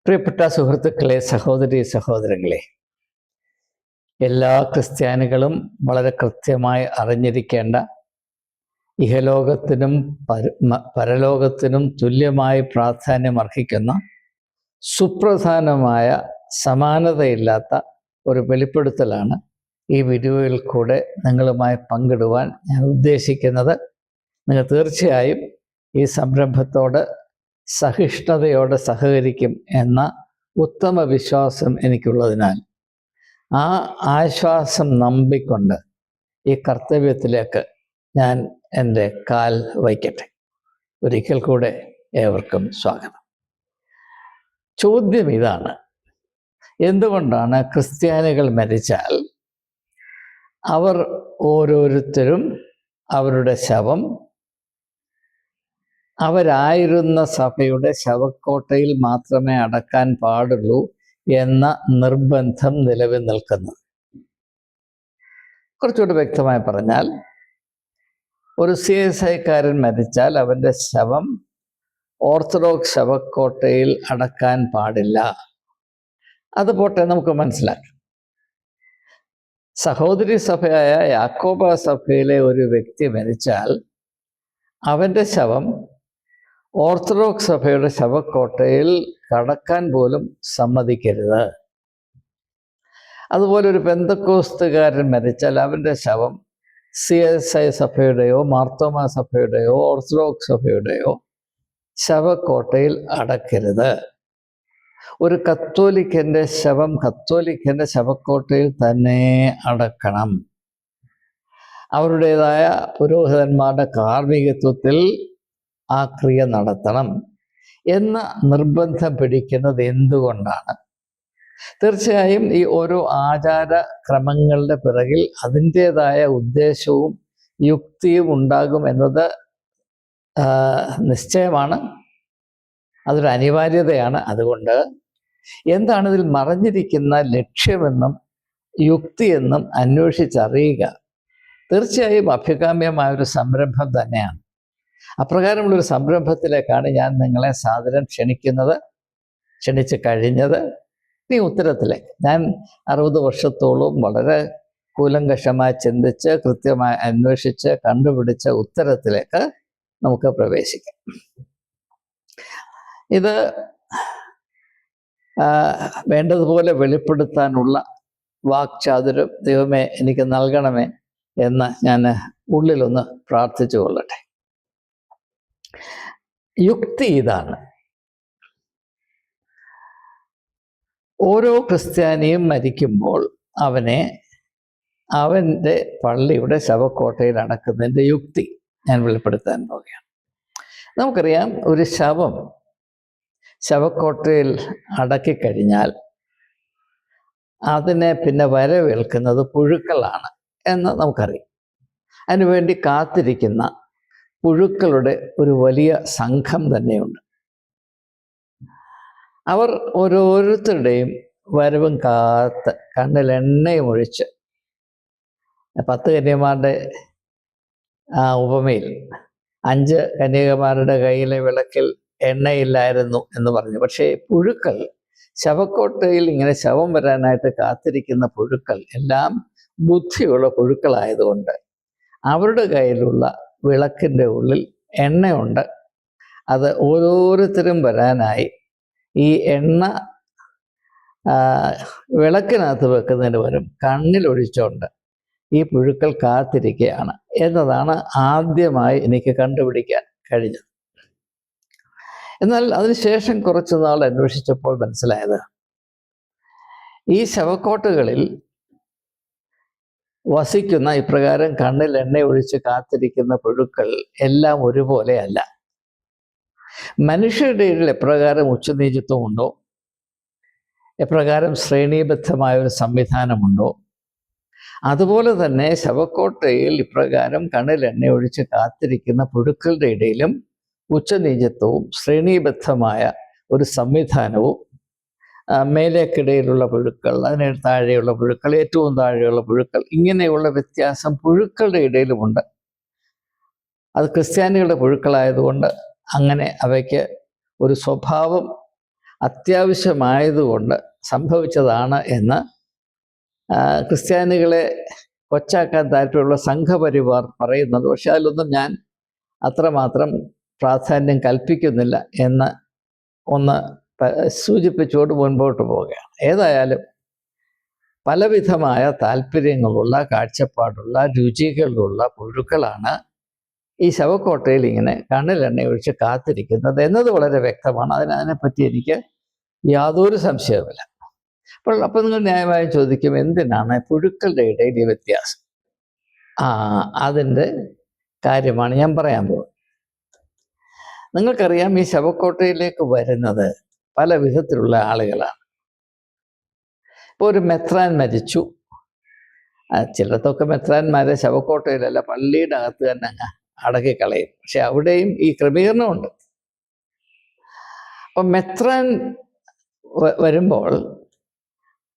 പ്രിയപ്പെട്ട സുഹൃത്തുക്കളെ, സഹോദരി സഹോദരങ്ങളെ, എല്ലാ ക്രിസ്ത്യാനികളും വളരെ കൃത്യമായി അറിഞ്ഞിരിക്കേണ്ട, ഇഹലോകത്തിനും പരലോകത്തിനും തുല്യമായി പ്രാധാന്യം അർഹിക്കുന്ന സുപ്രധാനമായ സമാനതയില്ലാത്ത ഒരു വെളിപ്പെടുത്തലാണ് ഈ വീഡിയോയിൽ കൂടെ നിങ്ങളുമായി പങ്കിടുവാൻ ഞാൻ ഉദ്ദേശിക്കുന്നത്. നിങ്ങൾ തീർച്ചയായും ഈ സംരംഭത്തോട് സഹിഷ്ണുതയോടെ സഹകരിക്കും എന്ന ഉത്തമ വിശ്വാസം എനിക്കുള്ളതിനാൽ ആ ആശ്വാസം നമ്പിക്കൊണ്ട് ഈ കർത്തവ്യത്തിലേക്ക് ഞാൻ എൻ്റെ കാൽ വയ്ക്കട്ടെ. ഒരിക്കൽ കൂടെ ഏവർക്കും സ്വാഗതം. ചോദ്യം ഇതാണ്: എന്തുകൊണ്ടാണ് ക്രിസ്ത്യാനികൾ മരിച്ചാൽ അവർ ഓരോരുത്തരും അവരുടെ ശവം അവരായിരുന്ന സഭയുടെ ശവക്കോട്ടയിൽ മാത്രമേ അടക്കാൻ പാടുള്ളൂ എന്ന നിർബന്ധം നിലവിൽ നിൽക്കുന്നത്? കുറച്ചുകൂടി വ്യക്തമായി പറഞ്ഞാൽ, ഒരു CSIക്കാരൻ മരിച്ചാൽ അവൻ്റെ ശവം ഓർത്തഡോക്സ് ശവക്കോട്ടയിൽ അടക്കാൻ പാടില്ല. അത് പോട്ടെ, നമുക്ക് മനസ്സിലാക്കാം. സഹോദരി സഭയായ യാക്കോബ സഭയിലെ ഒരു വ്യക്തി മരിച്ചാൽ അവൻ്റെ ശവം ഓർത്തഡോക്സ് സഭയുടെ ശവക്കോട്ടയിൽ കടക്കാൻ പോലും സമ്മതിക്കരുത്. അതുപോലെ ഒരു പെന്തക്കോസ്തുകാരൻ മരിച്ചാൽ അവൻ്റെ ശവം CSI സഭയുടെയോ മാർത്തോമാ സഭയുടെയോ ഓർത്തഡോക്സ് സഭയുടെയോ ശവക്കോട്ടയിൽ അടക്കരുത്. ഒരു കത്തോലിക്കൻ്റെ ശവം കത്തോലിക്കൻ്റെ ശവക്കോട്ടയിൽ തന്നെ അടക്കണം. അവരുടേതായ പുരോഹിതന്മാരുടെ കാർമ്മികത്വത്തിൽ ആ ക്രിയ നടത്തണം എന്ന നിർബന്ധം പിടിക്കുന്നത് എന്തുകൊണ്ടാണ്? തീർച്ചയായും ഈ ഓരോ ആചാര ക്രമങ്ങളുടെ പിറകിൽ അതിൻ്റേതായ ഉദ്ദേശവും യുക്തിയും ഉണ്ടാകും എന്നത് നിശ്ചയമാണ്. അതൊരു അനിവാര്യതയാണ്. അതുകൊണ്ട് എന്താണ് ഇതിൽ മറഞ്ഞിരിക്കുന്ന ലക്ഷ്യമെന്നും യുക്തിയെന്നും അന്വേഷിച്ചറിയുക തീർച്ചയായും അഭികാമ്യമായൊരു സംരംഭം തന്നെയാണ്. അപ്രകാരമുള്ളൊരു സംരംഭത്തിലേക്കാണ് ഞാൻ നിങ്ങളെ സാദരം ക്ഷണിച്ച് കഴിഞ്ഞത്. ഈ ഉത്തരത്തിലേക്ക് ഞാൻ 60 വർഷത്തോളം വളരെ കൂലങ്കഷമായി ചിന്തിച്ച് കൃത്യമായി അന്വേഷിച്ച് കണ്ടുപിടിച്ച ഉത്തരത്തിലേക്ക് നമുക്ക് പ്രവേശിക്കാം. ഇത് വേണ്ടതുപോലെ വെളിപ്പെടുത്താനുള്ള വാക്ചാതുര്യം ദൈവമേ എനിക്ക് നൽകണമേ എന്ന് ഞാൻ ഉള്ളിലൊന്ന് പ്രാർത്ഥിച്ചു കൊള്ളട്ടെ. യുക്തി ഇതാണ്: ഓരോ ക്രിസ്ത്യാനിയും മരിക്കുമ്പോൾ അവൻ്റെ പള്ളിയുടെ ശവക്കോട്ടയിൽ അടക്കുന്നതിൻ്റെ യുക്തി ഞാൻ വെളിപ്പെടുത്താൻ പോവുകയാണ്. നമുക്കറിയാം, ഒരു ശവം ശവക്കോട്ടയിൽ അടക്കിക്കഴിഞ്ഞാൽ അതിനെ പിന്നെ വരവേൽക്കുന്നത് പുഴുക്കളാണ് എന്ന് നമുക്കറിയാം. അതിനുവേണ്ടി കാത്തിരിക്കുന്ന പുഴുക്കളുടെ ഒരു വലിയ സംഘം തന്നെയുണ്ട്. അവർ ഓരോരുത്തരുടെയും വരവും കാത്ത് കണ്ണിൽ എണ്ണയും ഒഴിച്ച്, 10 കന്യകമാരുടെ ആ ഉപമയിൽ 5 കന്യകമാരുടെ കയ്യിലെ വിളക്കിൽ എണ്ണയില്ലായിരുന്നു എന്ന് പറഞ്ഞു. പക്ഷേ പുഴുക്കൾ, ശവക്കോട്ടയിൽ ഇങ്ങനെ ശവം വരാനായിട്ട് കാത്തിരിക്കുന്ന പുഴുക്കൾ എല്ലാം ബുദ്ധിയുള്ള പുഴുക്കളായതുകൊണ്ട് അവരുടെ കയ്യിലുള്ള വിളക്കിൻ്റെ ഉള്ളിൽ എണ്ണയുണ്ട്. അത് ഓരോരുത്തരും വരാനായി ഈ എണ്ണ വിളക്കിനകത്ത് വെക്കുന്നതിന് പകരം കണ്ണിലൊഴിച്ചുകൊണ്ട് ഈ പുഴുക്കൾ കാത്തിരിക്കുകയാണ് എന്നതാണ് ആദ്യമായി എനിക്ക് കണ്ടുപിടിക്കാൻ കഴിഞ്ഞത്. എന്നാൽ അതിനുശേഷം കുറച്ചു നാൾ അന്വേഷിച്ചപ്പോൾ മനസ്സിലായത്, ഈ ശവക്കോട്ടകളിൽ വസിക്കുന്ന ഇപ്രകാരം കണ്ണിൽ എണ്ണ ഒഴിച്ച് കാത്തിരിക്കുന്ന പുഴുക്കൾ എല്ലാം ഒരുപോലെയല്ല. മനുഷ്യരുടെ ഇടയിൽ എപ്രകാരം ഉച്ചനീചത്വമുണ്ടോ, എപ്രകാരം ശ്രേണീബദ്ധമായ ഒരു സംവിധാനമുണ്ടോ, അതുപോലെ തന്നെ ശവക്കോട്ടയിൽ ഇപ്രകാരം കണ്ണിൽ എണ്ണ ഒഴിച്ച് കാത്തിരിക്കുന്ന പുഴുക്കളുടെ ഇടയിലും ഉച്ചനീചത്വവും ശ്രേണീബദ്ധമായ ഒരു സംവിധാനവും, മേലേക്കിടയിലുള്ള പുഴുക്കൾ, അതിന് താഴെയുള്ള പുഴുക്കൾ, ഏറ്റവും താഴെയുള്ള പുഴുക്കൾ, ഇങ്ങനെയുള്ള വ്യത്യാസം പുഴുക്കളുടെ ഇടയിലുമുണ്ട്. അത് ക്രിസ്ത്യാനികളുടെ പുഴുക്കളായതുകൊണ്ട് അങ്ങനെ അവയ്ക്ക് ഒരു സ്വഭാവം അത്യാവശ്യമായതുകൊണ്ട് സംഭവിച്ചതാണ് എന്ന് ക്രിസ്ത്യാനികളെ കൊച്ചാക്കാൻ താല്പര്യമുള്ള സംഘപരിവാർ പറയുന്നത്. പക്ഷെ അതിലൊന്നും ഞാൻ അത്രമാത്രം പ്രാധാന്യം കൽപ്പിക്കുന്നില്ല എന്ന് ഒന്ന് സൂചിപ്പിച്ചുകൊണ്ട് മുൻപോട്ട് പോവുകയാണ്. ഏതായാലും പലവിധമായ താല്പര്യങ്ങളുള്ള, കാഴ്ചപ്പാടുള്ള, രുചികളുള്ള പുഴുക്കളാണ് ഈ ശവക്കോട്ടയിൽ ഇങ്ങനെ കണ്ണിലെണ്ണ ഒഴിച്ച് കാത്തിരിക്കുന്നത് എന്നത് വളരെ വ്യക്തമാണ്. അതിനെപ്പറ്റി എനിക്ക് യാതൊരു സംശയവുമില്ല. അപ്പോൾ നിങ്ങൾ ന്യായമായും ചോദിക്കും, എന്തിനാണ് പുഴുക്കളുടെ ഇടയിൽ ഈ വ്യത്യാസം? അതിൻ്റെ കാര്യമാണ് ഞാൻ പറയാൻ പോകുന്നത്. നിങ്ങൾക്കറിയാം, ഈ ശവക്കോട്ടയിലേക്ക് വരുന്നത് പല വിധത്തിലുള്ള ആളുകളാണ്. ഇപ്പോൾ ഒരു മെത്രാൻ മരിച്ചു. ചിലത്തൊക്കെ മെത്രാന്മാരെ ശവക്കോട്ടയിലല്ല, പള്ളിയുടെ അകത്ത് തന്നെ അങ്ങ് അടക്കിക്കളയും. പക്ഷെ അവിടെയും ഈ ക്രമീകരണമുണ്ട്. അപ്പം മെത്രാൻ വരുമ്പോൾ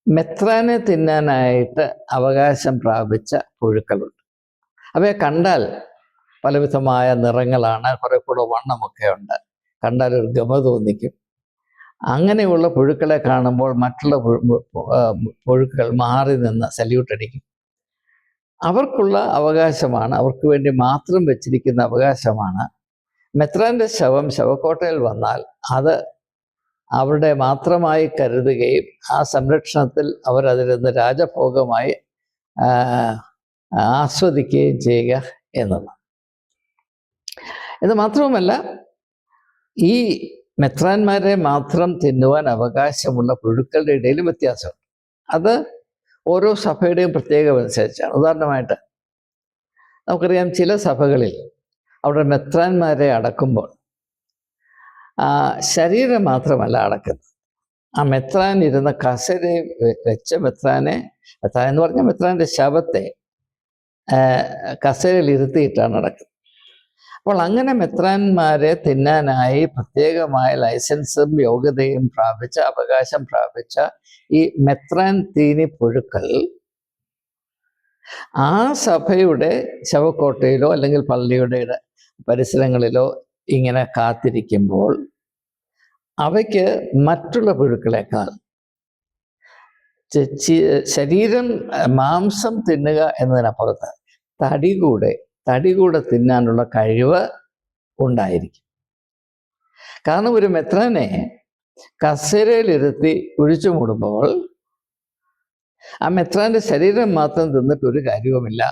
മെത്രാനെ തിന്നാനായിട്ട് അവകാശം പ്രാപിച്ച പുഴുക്കളുണ്ട്. അവയെ കണ്ടാൽ പലവിധമായ നിറങ്ങളാണ്, കുറെ കൂടെ വണ്ണമൊക്കെ ഉണ്ട്, കണ്ടാൽ ഒരു ഗമ തോന്നിക്കും. അങ്ങനെയുള്ള പുഴുക്കളെ കാണുമ്പോൾ മറ്റുള്ള പുഴുക്കൾ മാറി നിന്ന് സല്യൂട്ട് അടിക്കും. അവർക്കുള്ള അവകാശമാണ്, അവർക്ക് വേണ്ടി മാത്രം വെച്ചിരിക്കുന്ന അവകാശമാണ്. മെത്രാന്റെ ശവം ശവക്കോട്ടയിൽ വന്നാൽ അത് അവരുടെ മാത്രമായി കരുതുകയും ആ സംരക്ഷണത്തിൽ അവരതിരുന്ന് രാജഭോഗമായി ആസ്വദിക്കുകയും ചെയ്യുക എന്നത്. ഇത് മാത്രവുമല്ല, ഈ മെത്രാന്മാരെ മാത്രം തിന്നുവാൻ അവകാശമുള്ള പുഴുക്കളുടെ ഇടയിലും വ്യത്യാസമുണ്ട്. അത് ഓരോ സഭയുടെയും പ്രത്യേകം അനുസരിച്ചാണ്. ഉദാഹരണമായിട്ട് നമുക്കറിയാം, ചില സഭകളിൽ അവിടെ മെത്രാന്മാരെ അടക്കുമ്പോൾ ശരീരം മാത്രമല്ല അടക്കുന്നത്. ആ മെത്രാൻ ഇരുന്ന കസേരയിൽ വെച്ച മെത്രാൻ എന്ന് പറഞ്ഞാൽ മെത്രാൻ്റെ ശവത്തെ കസേരയിൽ ഇരുത്തിയിട്ടാണ് അടക്കുന്നത്. അപ്പോൾ അങ്ങനെ മെത്രാന്മാരെ തിന്നാനായി പ്രത്യേകമായ ലൈസൻസും യോഗ്യതയും പ്രാപിച്ച, അവകാശം പ്രാപിച്ച ഈ മെത്രാൻ തീനി പുഴുക്കൾ ആ സഭയുടെ ശവക്കോട്ടയിലോ അല്ലെങ്കിൽ പള്ളിയുടെ പരിസരങ്ങളിലോ ഇങ്ങനെ കാത്തിരിക്കുമ്പോൾ അവയ്ക്ക് മറ്റുള്ള പുഴുക്കളെക്കാൾ ശരീരം, മാംസം തിന്നുക എന്നതിനപ്പുറത്ത് തടി കൂടെ തിന്നാനുള്ള കഴിവ് ഉണ്ടായിരിക്കും. കാരണം ഒരു മെത്രാനെ കസേരയിലിരുത്തി കുഴിച്ചു മൂടുമ്പോൾ ആ മെത്രാന്റെ ശരീരം മാത്രം തിന്നിട്ട് ഒരു കാര്യവുമില്ല.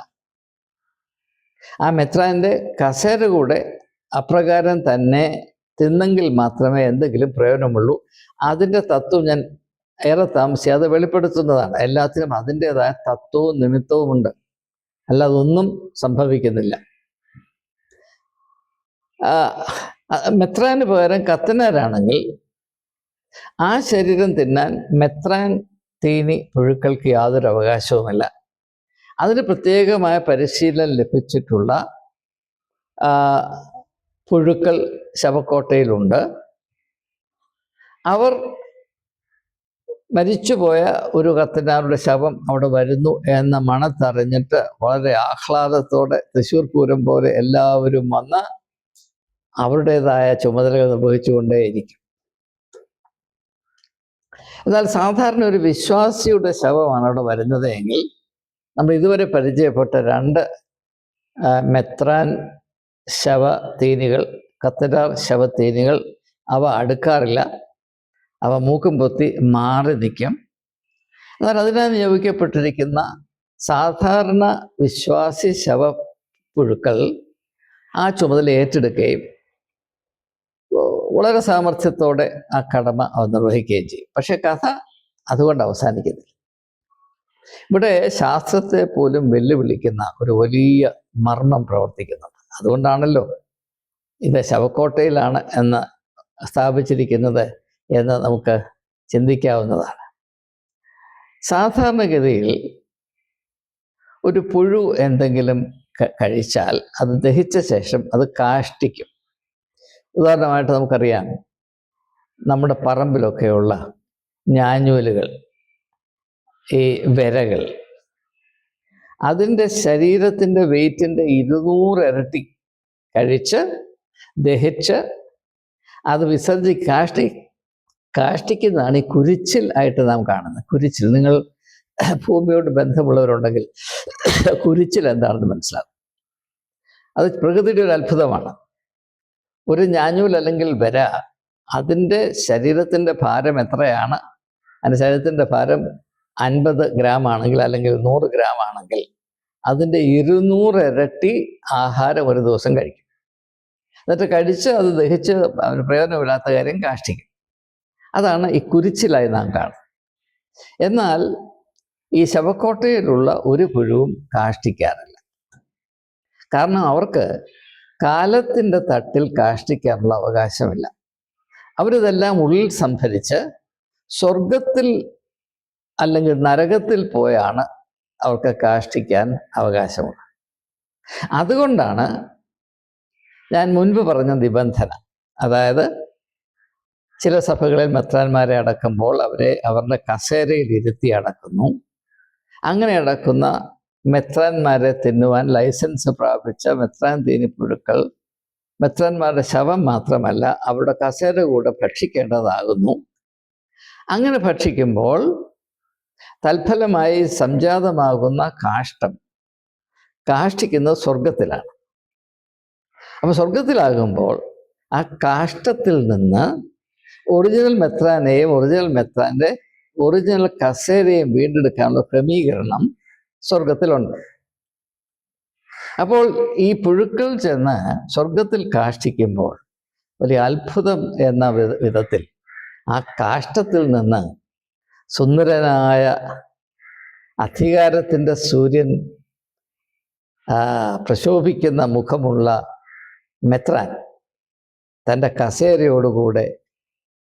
ആ മെത്രാന്റെ കസേര കൂടെ അപ്രകാരം തന്നെ തിന്നെങ്കിൽ മാത്രമേ എന്തെങ്കിലും പ്രയോജനമുള്ളൂ. അതിൻ്റെ തത്വം ഞാൻ ഏറെ താമസിയാതെ വെളിപ്പെടുത്തുന്നതാണ്. എല്ലാത്തിനും അതിൻ്റെതായ തത്വവും നിമിത്തവുമുണ്ട്, അല്ലാതെ ഒന്നും സംഭവിക്കുന്നില്ല. മെത്രാന് പകരം കത്തനാരാണെങ്കിൽ ആ ശരീരം തിന്നാൻ മെത്രാൻ തീനി പുഴുക്കൾക്ക് യാതൊരു അവകാശവുമില്ല. അതിന് പ്രത്യേകമായ പരിശീലനം ലഭിച്ചിട്ടുള്ള പുഴുക്കൾ ശവക്കോട്ടയിലുണ്ട്. അവർ മരിച്ചുപോയ ഒരു കത്തനാരുടെ ശവം അവിടെ വരുന്നു എന്ന മണത്തറിഞ്ഞിട്ട് വളരെ ആഹ്ലാദത്തോടെ തൃശ്ശൂർ പൂരം പോലെ എല്ലാവരും വന്ന് അവരുടേതായ ചുമതലകൾ നിർവഹിച്ചുകൊണ്ടേയിരിക്കും. എന്നാൽ സാധാരണ ഒരു വിശ്വാസിയുടെ ശവമാണ് അവിടെ വരുന്നത് എങ്കിൽ നമ്മൾ ഇതുവരെ പരിചയപ്പെട്ട 2 മെത്രാൻ ശവത്തീനികൾ, കത്തനാർ ശവത്തീനികൾ അവ അടുക്കാറില്ല. അവ മൂക്കും പൊത്തി മാറി നിൽക്കും. എന്നാൽ അതിനായി നിയോഗിക്കപ്പെട്ടിരിക്കുന്ന സാധാരണ വിശ്വാസി ശവപ്പുഴുക്കൾ ആ ചുമതല ഏറ്റെടുക്കുകയും വളരെ സാമർഥ്യത്തോടെ ആ കടമ അവർ നിർവഹിക്കുകയും ചെയ്യും. പക്ഷെ കഥ അതുകൊണ്ട് അവസാനിക്കുന്നില്ല. ഇവിടെ ശാസ്ത്രത്തെ പോലും വെല്ലുവിളിക്കുന്ന ഒരു വലിയ മർമ്മം പ്രവർത്തിക്കുന്നുണ്ട്. അതുകൊണ്ടാണല്ലോ ഇത് ശവക്കോട്ടയിലാണ് എന്ന് സ്ഥാപിച്ചിരിക്കുന്നത് എന്ന് നമുക്ക് ചിന്തിക്കാവുന്നതാണ്. സാധാരണഗതിയിൽ ഒരു പുഴു എന്തെങ്കിലും കഴിച്ചാൽ അത് ദഹിച്ച ശേഷം അത് കാഷ്ടിക്കും. ഉദാഹരണമായിട്ട് നമുക്കറിയാം, നമ്മുടെ പറമ്പിലൊക്കെയുള്ള ഞാഞ്ഞൂലുകൾ, ഈ വിരകൾ, അതിൻ്റെ ശരീരത്തിൻ്റെ വെയിറ്റിൻ്റെ 200 ഇരട്ടി കഴിച്ച് ദഹിച്ച് അത് കാഷ്ടിക്കുന്നതാണ് ഈ കുരിച്ചിൽ ആയിട്ട് നാം കാണുന്നത്. കുരിച്ചിൽ, നിങ്ങൾ ഭൂമിയോട് ബന്ധമുള്ളവരുണ്ടെങ്കിൽ കുരിച്ചിൽ എന്താണെന്ന് മനസ്സിലാകും. അത് പ്രകൃതിയുടെ ഒരു അത്ഭുതമാണ്. ഒരു ഞാഞ്ഞൂൽ അല്ലെങ്കിൽ വര, അതിൻ്റെ ശരീരത്തിൻ്റെ ഭാരം എത്രയാണ്, അതിൻ്റെ ശരീരത്തിൻ്റെ ഭാരം 50 ഗ്രാം ആണെങ്കിൽ അല്ലെങ്കിൽ 100 ഗ്രാം ആണെങ്കിൽ അതിൻ്റെ 200 ഇരട്ടി ആഹാരം ഒരു ദിവസം കഴിക്കും. എന്നിട്ട് കഴിച്ച് അത് ദഹിച്ച് അവന് പ്രയോജനമില്ലാത്ത കാര്യം കാഷ്ടിക്കും. അതാണ് ഈ കുരിച്ചിലായി നാം കാണുന്നത്. എന്നാൽ ഈ ശവക്കോട്ടയിലുള്ള ഒരു പുഴുവും കാഷ്ടിക്കാറില്ല. കാരണം അവർക്ക് കാലത്തിൻ്റെ തട്ടിൽ കാഷ്ടിക്കാനുള്ള അവകാശമില്ല. അവരിതെല്ലാം ഉള്ളിൽ സംഭരിച്ച് സ്വർഗത്തിൽ അല്ലെങ്കിൽ നരകത്തിൽ പോയാണ് അവർക്ക് കാഷ്ടിക്കാൻ അവകാശമുള്ളത്. അതുകൊണ്ടാണ് ഞാൻ മുൻപ് പറഞ്ഞ നിബന്ധന. അതായത് ചില സഭകളിൽ മെത്രാന്മാരെ അടക്കുമ്പോൾ അവരുടെ കസേരയിൽ ഇരുത്തി അടക്കുന്നു. അങ്ങനെ അടക്കുന്ന മെത്രാന്മാരെ തിന്നുവാൻ ലൈസൻസ് പ്രാപിച്ച മെത്രാൻ തീനിപ്പുഴുക്കൾ മെത്രാന്മാരുടെ ശവം മാത്രമല്ല അവരുടെ കസേര കൂടെ ഭക്ഷിക്കേണ്ടതാകുന്നു. അങ്ങനെ ഭക്ഷിക്കുമ്പോൾ തൽഫലമായി സംജാതമാകുന്ന കാഷ്ടിക്കുന്നത് സ്വർഗത്തിലാണ്. അപ്പോൾ സ്വർഗത്തിലാകുമ്പോൾ ആ കാഷ്ടത്തിൽ നിന്ന് ഒറിജിനൽ മെത്രാനെയും ഒറിജിനൽ മെത്രാൻ്റെ ഒറിജിനൽ കസേരയും വീണ്ടെടുക്കാനുള്ള ക്രമീകരണം സ്വർഗത്തിലുണ്ട്. അപ്പോൾ ഈ പുഴുക്കൾ ചെന്ന് സ്വർഗത്തിൽ കാഷ്ടിക്കുമ്പോൾ വലിയ അത്ഭുതം എന്ന വിധത്തിൽ ആ കാഷ്ടത്തിൽ നിന്ന് സുന്ദരനായ അധികാരത്തിൻ്റെ സൂര്യൻ പ്രശോഭിക്കുന്ന മുഖമുള്ള മെത്രാൻ തൻ്റെ കസേരയോടുകൂടെ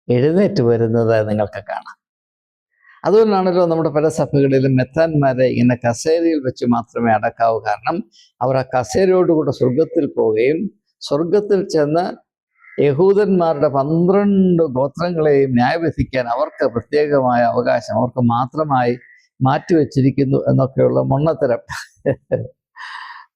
എഴുന്നേറ്റ് വരുന്നത് നിങ്ങൾക്ക് കാണാം. അതുകൊണ്ടാണല്ലോ നമ്മുടെ പല സഭകളിലും മെത്രാന്മാരെ ഇങ്ങനെ കസേരയിൽ വെച്ച് മാത്രമേ അടക്കാവൂ. കാരണം അവർ ആ കസേരയോടുകൂടെ സ്വർഗത്തിൽ പോവുകയും സ്വർഗത്തിൽ ചെന്ന് യഹൂദന്മാരുടെ 12 ഗോത്രങ്ങളെയും ന്യായവിധിക്കാൻ അവർക്ക് പ്രത്യേകമായ അവകാശം അവർക്ക് മാത്രമായി മാറ്റിവെച്ചിരിക്കുന്നു എന്നൊക്കെയുള്ള മൊണ്ണത്തരം,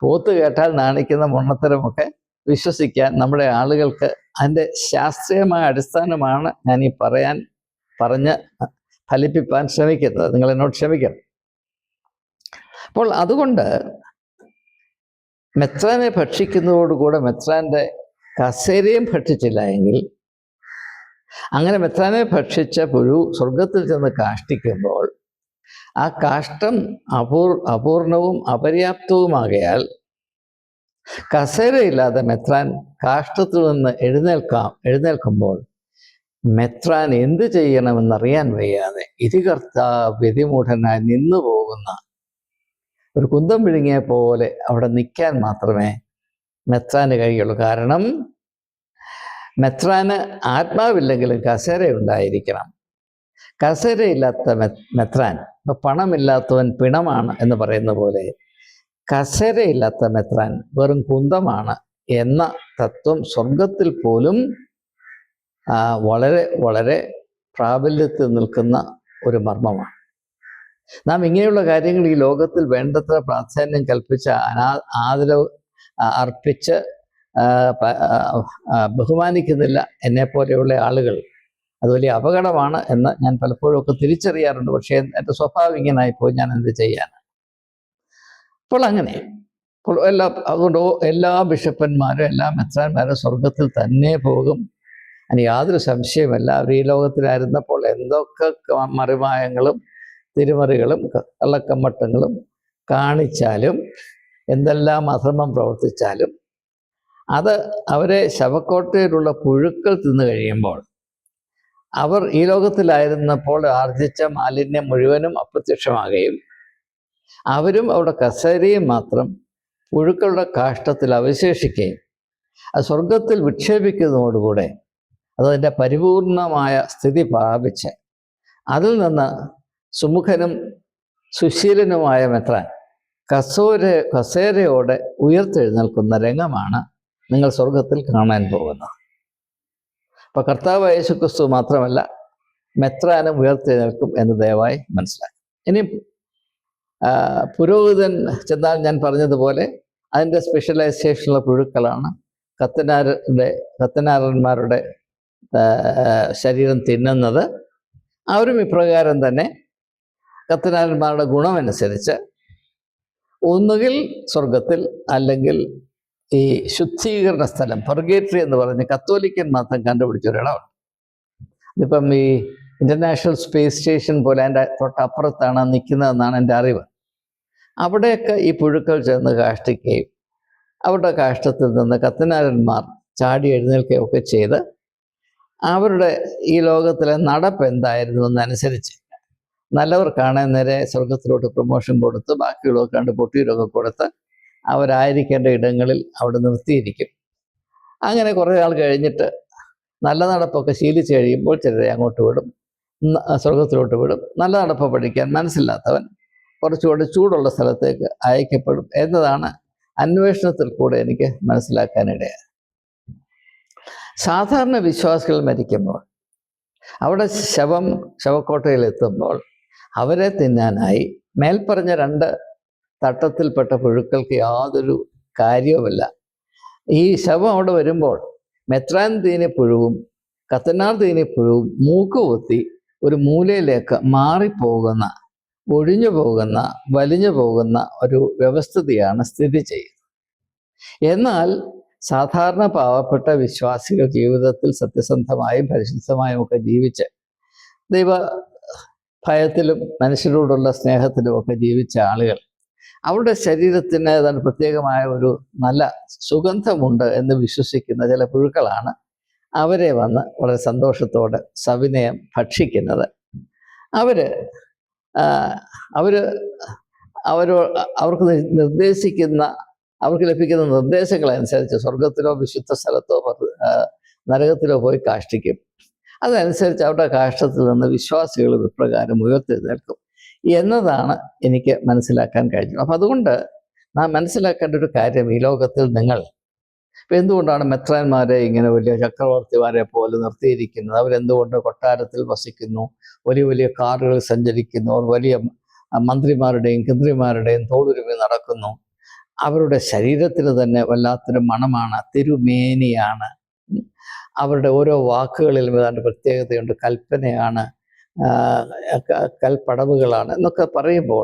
പോത്ത് കേട്ടാൽ നാണിക്കുന്ന മൊണ്ണത്തരമൊക്കെ വിശ്വസിക്കാൻ നമ്മുടെ ആളുകൾക്ക് അതിൻ്റെ ശാസ്ത്രീയമായ അടിസ്ഥാനമാണ് ഞാൻ ഈ പറഞ്ഞ് ഫലിപ്പിക്കാൻ ശ്രമിക്കുന്നത്. നിങ്ങൾ എന്നോട് ക്ഷമിക്കണം. അപ്പോൾ അതുകൊണ്ട് മെത്രാനെ ഭക്ഷിക്കുന്നതോടുകൂടെ മെത്രാൻ്റെ കസേരയും ഭക്ഷിച്ചില്ല എങ്കിൽ, അങ്ങനെ മെത്രാനെ ഭക്ഷിച്ച പുഴു സ്വർഗത്തിൽ ചെന്ന് കാഷ്ടിക്കുമ്പോൾ ആ കാഷ്ടം അപൂർണവും അപര്യാപ്തവുമാകയാൽ കസേരയില്ലാതെ മെത്രാൻ കാഷ്ടത്തിൽ നിന്ന് എഴുന്നേൽക്കുമ്പോൾ മെത്രാൻ എന്ത് ചെയ്യണമെന്നറിയാൻ വയ്യാതെ ഇതികർത്താ വ്യതിമൂഢനായി നിന്നു പോകുന്ന ഒരു കുന്തം വിഴുങ്ങിയ പോലെ അവിടെ നിൽക്കാൻ മാത്രമേ മെത്രാന് കഴിയുള്ളൂ. കാരണം മെത്രാന് ആത്മാവില്ലെങ്കിലും കസേര ഉണ്ടായിരിക്കണം. കസേരയില്ലാത്ത മെത്രാൻ, ഇപ്പം പണമില്ലാത്തവൻ പിണമാണ് എന്ന് പറയുന്ന പോലെ കസേരയില്ലാത്ത മെത്രാൻ വെറും കുന്തമാണ് എന്ന തത്വം സ്വർഗത്തിൽ പോലും വളരെ വളരെ പ്രാബല്യത്തിൽ നിൽക്കുന്ന ഒരു മർമ്മമാണ്. നാം ഇങ്ങനെയുള്ള കാര്യങ്ങൾ ഈ ലോകത്തിൽ വേണ്ടത്ര പ്രാധാന്യം കൽപ്പിച്ച് ആദരവ് അർപ്പിച്ച് ബഹുമാനിക്കുന്നില്ല എന്നെപ്പോലെയുള്ള ആളുകൾ. അത് വലിയ അപകടമാണ് എന്ന് ഞാൻ പലപ്പോഴും ഒക്കെ തിരിച്ചറിയാറുണ്ട്. പക്ഷേ എൻ്റെ സ്വഭാവം ഇങ്ങനായിപ്പോയി, ഞാൻ എന്ത് ചെയ്യാനാണ്? അപ്പോൾ അതുകൊണ്ട് എല്ലാ ബിഷപ്പന്മാരും എല്ലാ മെത്രാന്മാരും സ്വർഗത്തിൽ തന്നെ പോകും. അതിന് യാതൊരു സംശയമല്ല. അവർ ഈ ലോകത്തിലായിരുന്നപ്പോൾ എന്തൊക്കെ മറിമായങ്ങളും തിരുമറികളും കള്ളക്കമ്മട്ടങ്ങളും കാണിച്ചാലും എന്തെല്ലാം അധർമ്മം പ്രവർത്തിച്ചാലും അത് അവരെ ശവക്കോട്ടയിലുള്ള പുഴുക്കൾ തിന്നു കഴിയുമ്പോൾ അവർ ഈ ലോകത്തിലായിരുന്നപ്പോൾ ആർജിച്ച മാലിന്യം മുഴുവനും അപ്രത്യക്ഷമാകുകയും അവരും അവരുടെ കസേരയും മാത്രം പുഴുക്കളുടെ കാഷ്ടത്തിൽ അവശേഷിക്കുകയും അത് സ്വർഗത്തിൽ വിക്ഷേപിക്കുന്നതോടുകൂടെ അതതിൻ്റെ പരിപൂർണമായ സ്ഥിതി പ്രാപിച്ച് അതിൽ നിന്ന് സുമുഖനും സുശീലനുമായ മെത്രാൻ കസേരയോടെ ഉയർത്തെഴുന്നേൽക്കുന്ന രംഗമാണ് നിങ്ങൾ സ്വർഗത്തിൽ കാണാൻ പോകുന്നത്. അപ്പോൾ കർത്താവ് യേശുക്രിസ്തു മാത്രമല്ല, മെത്രാനും ഉയർത്തെഴുന്നേൽക്കും എന്ന് ദയവായി മനസ്സിലാക്കി. ഇനി പുരോഹിതൻ ചെന്നാൽ ഞാൻ പറഞ്ഞതുപോലെ അതിൻ്റെ സ്പെഷ്യലൈസേഷനുള്ള പുഴുക്കളാണ് കത്തനാരന്മാരുടെ ശരീരം തിന്നുന്നത്. അവരും ഇപ്രകാരം തന്നെ കത്തനാരന്മാരുടെ ഗുണമനുസരിച്ച് ഒന്നുകിൽ സ്വർഗത്തിൽ, അല്ലെങ്കിൽ ഈ ശുദ്ധീകരണ സ്ഥലം പർഗേറ്ററി എന്ന് പറഞ്ഞ് കത്തോലിക്കൻ മതം കണ്ടുപിടിച്ച ഒരിടമാണ്. ഇതിപ്പം ഈ ഇൻ്റർനാഷണൽ സ്പേസ് സ്റ്റേഷൻ പോലെ അതിൻ്റെ തൊട്ടപ്പുറത്താണ് നിൽക്കുന്നതെന്നാണ് എൻ്റെ അറിവ്. അവിടെയൊക്കെ ഈ പുഴുക്കൾ ചെന്ന് കാഷ്ടിക്കുകയും അവരുടെ കാഷ്ടത്തിൽ നിന്ന് കത്തനാരന്മാർ ചാടി എഴുന്നേൽക്കുകയൊക്കെ ചെയ്ത് അവരുടെ ഈ ലോകത്തിലെ നടപ്പ് എന്തായിരുന്നു എന്നനുസരിച്ച് നല്ലവർക്കാണ് നേരെ സ്വർഗത്തിലോട്ട് പ്രൊമോഷൻ കൊടുത്ത്, ബാക്കിയുള്ളവർക്ക് കണ്ട് പൊട്ടിയിലൊക്കെ കൊടുത്ത് അവരായിരിക്കേണ്ട ഇടങ്ങളിൽ അവിടെ നിർത്തിയിരിക്കും. അങ്ങനെ കുറേ നാൾ കഴിഞ്ഞിട്ട് നല്ല നടപ്പൊക്കെ ശീലിച്ച് കഴിയുമ്പോൾ ചിലരെ അങ്ങോട്ട് വിടും, സ്വർഗത്തിലോട്ട് വിടും. നല്ല നടപ്പ് പഠിക്കാൻ മനസ്സില്ലാത്തവൻ കുറച്ചുകൂടി ചൂടുള്ള സ്ഥലത്തേക്ക് അയക്കപ്പെടും എന്നതാണ് അന്വേഷണത്തിൽ കൂടെ എനിക്ക് മനസ്സിലാക്കാനിടയായത്. സാധാരണ വിശ്വാസികൾ മരിക്കുമ്പോൾ അവിടെ ശവക്കോട്ടയിലെത്തുമ്പോൾ അവരെ തിന്നാനായി മേൽപ്പറഞ്ഞ 2 തട്ടത്തിൽപ്പെട്ട പുഴുക്കൾക്ക് യാതൊരു കാര്യവുമില്ല. ഈ ശവം അവിടെ വരുമ്പോൾ മെത്രാൻ തീനിപ്പുഴുവും കത്തനാർ തീനിപ്പുഴുവും മൂക്കുകുത്തി ഒരു മൂലയിലേക്ക് മാറിപ്പോകുന്ന, ഒഴിഞ്ഞു പോകുന്ന, വലിഞ്ഞു പോകുന്ന ഒരു വ്യവസ്ഥിതിയാണ് സ്ഥിതി ചെയ്യുന്നത്. എന്നാൽ സാധാരണ പാവപ്പെട്ട വിശ്വാസികൾ ജീവിതത്തിൽ സത്യസന്ധമായും പരിശുദ്ധമായും ഒക്കെ ജീവിച്ച് ദൈവ ഭയത്തിലും മനുഷ്യരോടുള്ള സ്നേഹത്തിലും ഒക്കെ ജീവിച്ച ആളുകൾ അവരുടെ ശരീരത്തിന് ഏതാണ്ട് പ്രത്യേകമായ ഒരു നല്ല സുഗന്ധമുണ്ട് എന്ന് വിശ്വസിക്കുന്ന ചില പുഴുക്കളാണ് അവരെ വന്ന് വളരെ സന്തോഷത്തോടെ സവിനയം ഭക്ഷിക്കുന്നത്. അവർക്ക് നിർദ്ദേശിക്കുന്ന, അവർക്ക് ലഭിക്കുന്ന നിർദ്ദേശങ്ങളനുസരിച്ച് സ്വർഗത്തിലോ വിശുദ്ധ സ്ഥലത്തോ നരകത്തിലോ പോയി കാഷ്ടിക്കും. അതനുസരിച്ച് അവരുടെ കാഷ്ടത്തിൽ നിന്ന് വിശ്വാസികൾ ഇപ്രകാരം ഉയർത്തെഴുന്നേൽക്കും എന്നതാണ് എനിക്ക് മനസ്സിലാക്കാൻ കഴിഞ്ഞത്. അപ്പം അതുകൊണ്ട് നാം മനസ്സിലാക്കേണ്ട ഒരു കാര്യം, ഈ ലോകത്തിൽ നിങ്ങൾ ഇപ്പം എന്തുകൊണ്ടാണ് മെത്രാന്മാരെ ഇങ്ങനെ വലിയ ചക്രവർത്തിമാരെ പോലെ നിർത്തിയിരിക്കുന്നത്? അവരെന്തുകൊണ്ട് കൊട്ടാരത്തിൽ വസിക്കുന്നു, വലിയ വലിയ കാറുകൾ സഞ്ചരിക്കുന്നു, അവർ വലിയ മന്ത്രിമാരുടെയും കേന്ദ്രിമാരുടെയും തോളുരുമി നടക്കുന്നു? അവരുടെ ശരീരത്തിന് തന്നെ വല്ലാത്തൊരു മണമാണ്, തിരുമേനിയാണ്. അവരുടെ ഓരോ വാക്കുകളിലും ഏതാണ്ട് പ്രത്യേകതയുണ്ട്, കൽപ്പനയാണ്, കൽപ്പടവുകളാണ് എന്നൊക്കെ പറയുമ്പോൾ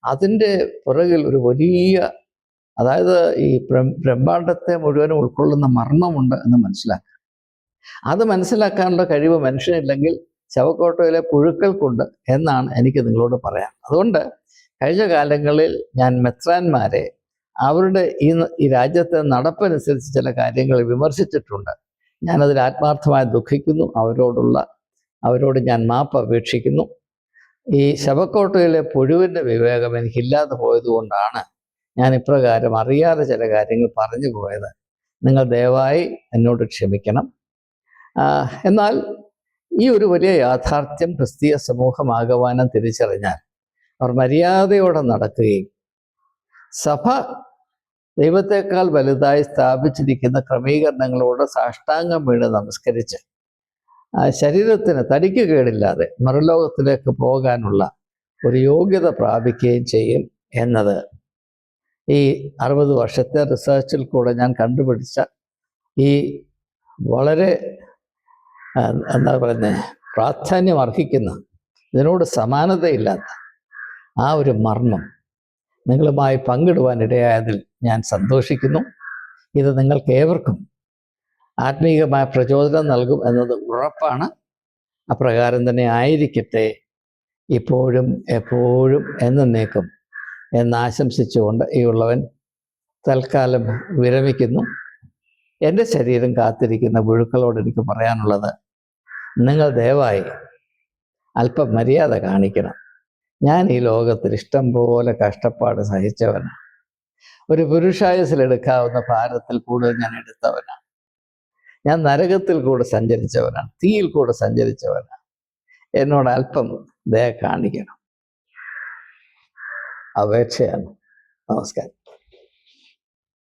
അതിൻ്റെ പുറകിൽ ഒരു വലിയ, അതായത് ഈ ബ്രഹ്മാണ്ടത്തെ മുഴുവനും ഉൾക്കൊള്ളുന്ന മർമ്മമുണ്ട് എന്ന് മനസ്സിലാക്കുക. അത് മനസ്സിലാക്കാനുള്ള കഴിവ് മനുഷ്യനില്ലെങ്കിൽ ശവക്കോട്ടയിലെ പുഴുക്കൾക്കുണ്ട് എന്നാണ് എനിക്ക് നിങ്ങളോട് പറയാം. അതുകൊണ്ട് കഴിഞ്ഞ കാലങ്ങളിൽ ഞാൻ മെത്രാന്മാരെ അവരുടെ ഈ രാജ്യത്തെ നടപ്പനുസരിച്ച് ചില കാര്യങ്ങൾ വിമർശിച്ചിട്ടുണ്ട്. ഞാനതിൽ ആത്മാർത്ഥമായി ദുഃഖിക്കുന്നു. അവരോട് ഞാൻ മാപ്പ് അപേക്ഷിക്കുന്നു. ഈ ശവക്കോട്ടയിലെ പുഴുവിൻ്റെ വിവേകം എനിക്കില്ലാതെ പോയതുകൊണ്ടാണ് ഞാൻ ഇപ്രകാരം അറിയാതെ ചില കാര്യങ്ങൾ പറഞ്ഞു പോയത്. നിങ്ങൾ ദയവായി എന്നോട് ക്ഷമിക്കണം. എന്നാൽ ഈ ഒരു വലിയ യാഥാർത്ഥ്യം ക്രിസ്തീയ സമൂഹമാകവാനും തിരിച്ചറിഞ്ഞാൽ അവർ മര്യാദയോടെ നടക്കുകയും സഭ ദൈവത്തെക്കാൾ വലുതായി സ്ഥാപിച്ചിരിക്കുന്ന ക്രമീകരണങ്ങളോട് സാഷ്ടാംഗം വീണ് നമസ്കരിച്ച് ശരീരത്തിന് തടിക്ക് കേടില്ലാതെ മറുലോകത്തിലേക്ക് പോകാനുള്ള ഒരു യോഗ്യത പ്രാപിക്കുകയും ചെയ്യും എന്നത് ഈ 60 വർഷത്തെ റിസർച്ചിൽ കൂടെ ഞാൻ കണ്ടുപിടിച്ച ഈ വളരെ എന്താ പറയുന്നത്, പ്രാധാന്യം അർഹിക്കുന്ന, ഇതിനോട് സമാനതയില്ലാത്ത ആ ഒരു മർമ്മം നിങ്ങളുമായി പങ്കിടുവാനിടയായതിൽ ഞാൻ സന്തോഷിക്കുന്നു. ഇത് നിങ്ങൾക്ക് ഏവർക്കും ആത്മീയമായ പ്രചോദനം നൽകും എന്നത് ഉറപ്പാണ്. അപ്രകാരം തന്നെ ആയിരിക്കട്ടെ ഇപ്പോഴും എപ്പോഴും എന്നേക്കും എന്നാശംസിച്ചുകൊണ്ട് ഈ ഉള്ളവൻ തൽക്കാലം വിരമിക്കുന്നു. എൻ്റെ ശരീരം കാത്തിരിക്കുന്ന പുഴുക്കളോട് എനിക്ക് പറയാനുള്ളത്, നിങ്ങൾ ദയവായി അല്പം മര്യാദ കാണിക്കണം. ഞാൻ ഈ ലോകത്തിൽ ഇഷ്ടം പോലെ കഷ്ടപ്പാട് സഹിച്ചവനാണ്. ഒരു പുരുഷായുസിലെടുക്കാവുന്ന ഭാരത്തിൽ കൂടുതൽ ഞാൻ എടുത്തവനാണ്. ഞാൻ നരകത്തിൽ കൂടെ സഞ്ചരിച്ചവനാണ്, തീയിൽ കൂടെ സഞ്ചരിച്ചവനാണ്. എന്നോട് അല്പം ദയ കാണിക്കണം, അപേക്ഷയാണ്. നമസ്കാരം.